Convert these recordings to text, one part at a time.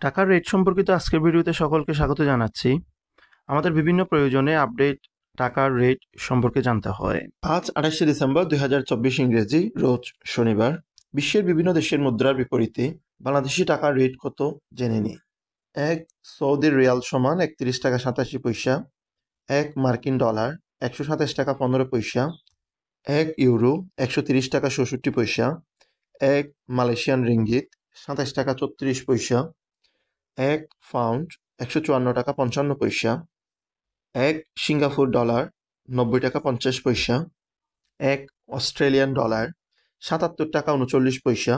টাকার রেট সম্পর্কিত আজকের ভিডিওতে সকলকে স্বাগত জানাচ্ছি। আমাদের বিভিন্ন প্রয়োজনে আপডেট টাকার রেট সম্পর্কে জানতে হয়। আজ 28শে ডিসেম্বর 2024 ইংরেজি, রোজ শনিবার। বিশ্বের বিভিন্ন দেশের মুদ্রার বিপরীতে বাংলাদেশি টাকার রেট কত জেনে নিই। 1 সৌদি রিয়াল সমান 31 টাকা 87 পয়সা। 1 মার্কিন ডলার 127 টাকা 15 পয়সা। 1 ইউরো 130 টাকা 67 পয়সা। 1 মালয়েশিয়ান রিঙ্গিত 27 টাকা 34 পয়সা। 1 পাউন্ড 154 টাকা 55 পয়সা। 1 সিঙ্গাপুর ডলার 90 টাকা 50 পয়সা। 1 অস্ট্রেলিয়ান ডলার 77 টাকা 39 পয়সা।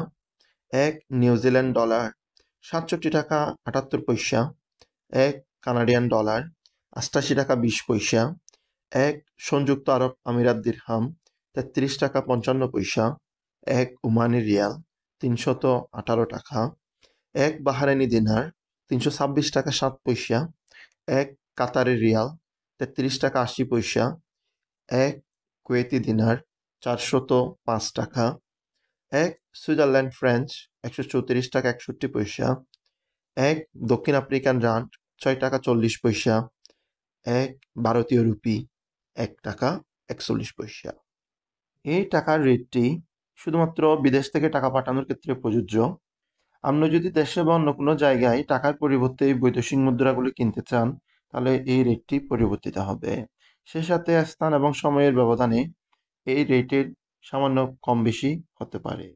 1 নিউজিল্যান্ড ডলার 67 টাকা 78 পয়সা। 1 কানাডিয়ান ডলার 88 টাকা 20 পয়সা। 1 সংযুক্ত আরব আমিরাত দিরহাম 33 টাকা 55 পয়সা। 1 ওমানি রিয়াল 318 টাকা। 1 বাহারাইনি দিনার 326 টাকা 7 পয়সা। 1 কাতারি রিয়াল 33 টাকা 80 পয়সা। 1 কুয়েতি দিনার 405 টাকা। 1 সুইজারল্যান্ড ফ্রেঞ্চ 134 টাকা 61 পয়সা। 1 দক্ষিণ আফ্রিকান রান্ড 6 টাকা 40 পয়সা। 1 ভারতীয় রুপি 1 টাকা 41 পয়সা। এই টাকার রেটটি শুধুমাত্র বিদেশ থেকে টাকা পাঠানোর ক্ষেত্রে প্রযোজ্য। আপনি যদি দেশে বা অন্য কোনো জায়গায় টাকার পরিবর্তে এই বৈদেশিক মুদ্রাগুলি কিনতে চান, তাহলে এই রেটটি পরিবর্তিত হবে। সে সাথে স্থান এবং সময়ের ব্যবধানে এই রেটের সামান্য কম বেশি হতে পারে।